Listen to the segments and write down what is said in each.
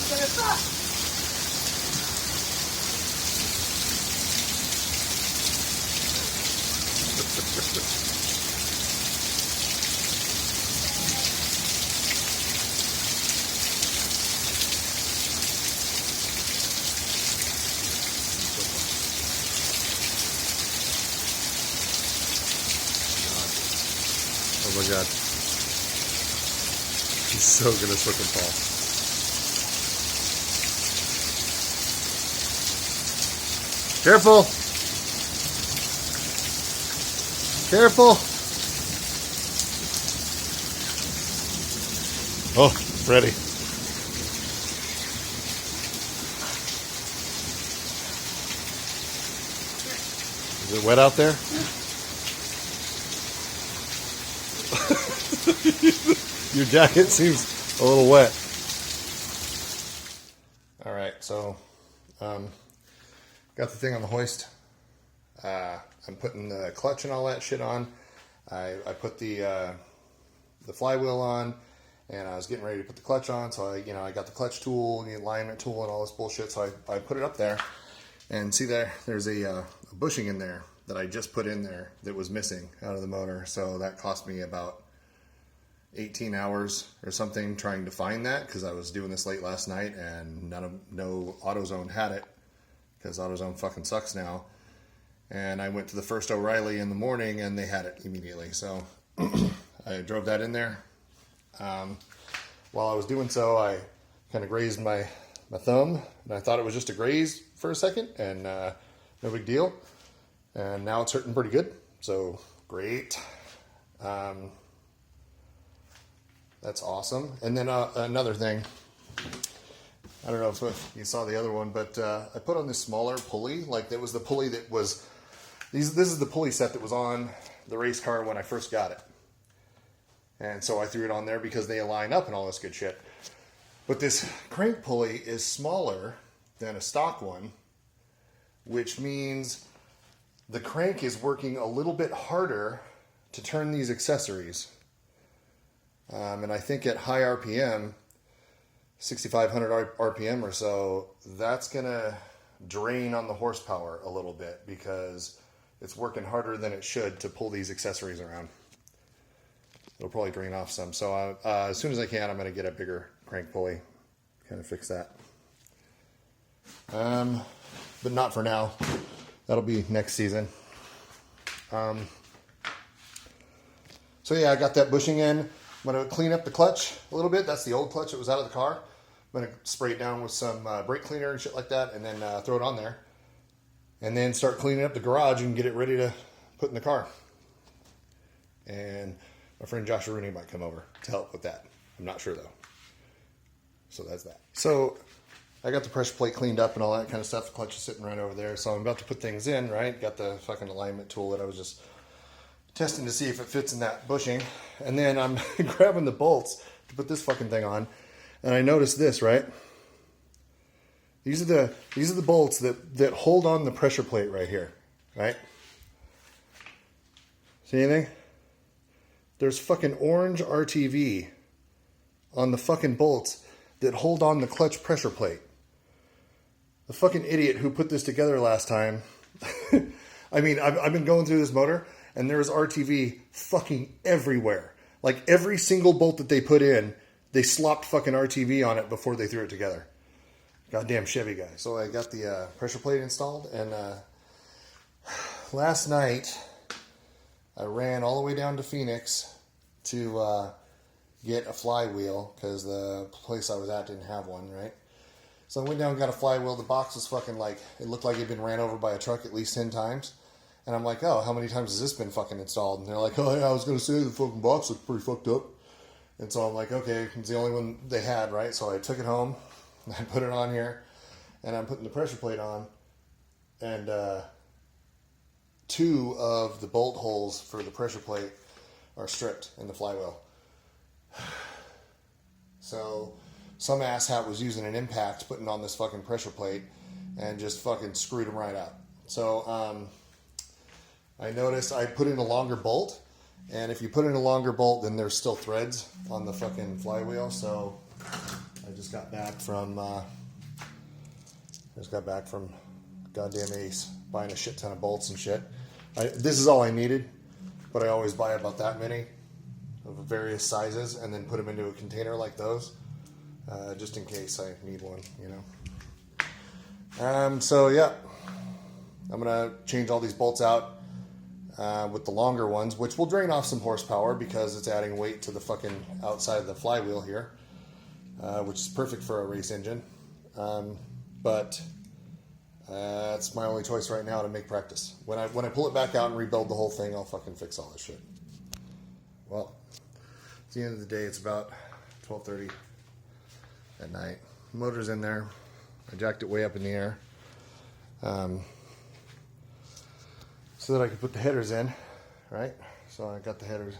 Oh my God. He's so gonna slip and fall. Careful! Careful! Oh, ready. Is it wet out there? Your jacket seems a little wet. All right, so got the thing on the hoist. I'm putting the clutch and all that shit on. I put the flywheel on, and I was getting ready to put the clutch on. So I got the clutch tool, the alignment tool, and all this bullshit. So I put it up there, and see there's a bushing in there that I just put in there that was missing out of the motor. So that cost me about 18 hours or something trying to find that, because I was doing this late last night and no AutoZone had it, because AutoZone fucking sucks now. And I went to the first O'Reilly in the morning and they had it immediately. So I drove that in there. While I was doing so, I kind of grazed my thumb, and I thought it was just a graze for a second, and no big deal. And now it's hurting pretty good, so great. That's awesome. And then another thing, I don't know if you saw the other one, but I put on this smaller pulley. Like, that was the pulley that was, this is the pulley set that was on the race car when I first got it. And so I threw it on there because they align up and all this good shit. But this crank pulley is smaller than a stock one, which means the crank is working a little bit harder to turn these accessories. And I think at high RPM, 6,500 RPM or so, that's going to drain on the horsepower a little bit, because it's working harder than it should to pull these accessories around. It'll probably drain off some. So as soon as I can, I'm going to get a bigger crank pulley, kind of fix that. But not for now. That'll be next season. So yeah, I got that bushing in. I'm going to clean up the clutch a little bit. That's the old clutch that was out of the car. I'm going to spray it down with some brake cleaner and shit like that, and then throw it on there. And then start cleaning up the garage and get it ready to put in the car. And my friend Josh Rooney might come over to help with that. I'm not sure though. So that's that. So I got the pressure plate cleaned up and all that kind of stuff. The clutch is sitting right over there. So I'm about to put things in, right? Got the fucking alignment tool that I was just testing to see if it fits in that bushing. And then I'm grabbing the bolts to put this fucking thing on. And I noticed this, right? These are the bolts that hold on the pressure plate right here, right? See anything? There's fucking orange RTV on the fucking bolts that hold on the clutch pressure plate. The fucking idiot who put this together last time. I mean, I've been going through this motor, and there's RTV fucking everywhere. Like, every single bolt that they put in, they slopped fucking RTV on it before they threw it together. Goddamn Chevy guy. So I got the pressure plate installed, and last night I ran all the way down to Phoenix to get a flywheel, because the place I was at didn't have one, right? So I went down and got a flywheel. The box was fucking like, it looked like it'd been ran over by a truck at least 10 times. And I'm like, oh, how many times has this been fucking installed? And they're like, oh yeah, I was going to say the fucking box looked pretty fucked up. And so I'm like, okay, it's the only one they had, right? So I took it home, and I put it on here, and I'm putting the pressure plate on, and 2 of the bolt holes for the pressure plate are stripped in the flywheel. So some asshat was using an impact putting on this fucking pressure plate and just fucking screwed them right up. So I noticed I put in a longer bolt, and if you put in a longer bolt, then there's still threads on the fucking flywheel. So I just got back from goddamn Ace, buying a shit ton of bolts and shit. This is all I needed, but I always buy about that many of various sizes and then put them into a container like those, just in case I need one, you know. So yeah, I'm gonna change all these bolts out with the longer ones, which will drain off some horsepower because it's adding weight to the fucking outside of the flywheel here, which is perfect for a race engine. But that's my only choice right now to make practice. When I pull it back out and rebuild the whole thing, I'll fucking fix all this shit. Well, at the end of the day, it's about 12:30 at night. The motor's in there. I jacked it way up in the air, so that I could put the headers in, right? So I got the headers,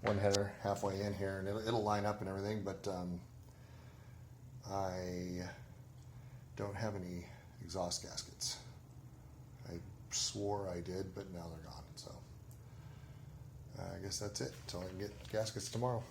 one header halfway in here, and it'll line up and everything, but I don't have any exhaust gaskets. I swore I did, but now they're gone. So I guess that's it until I can get gaskets tomorrow.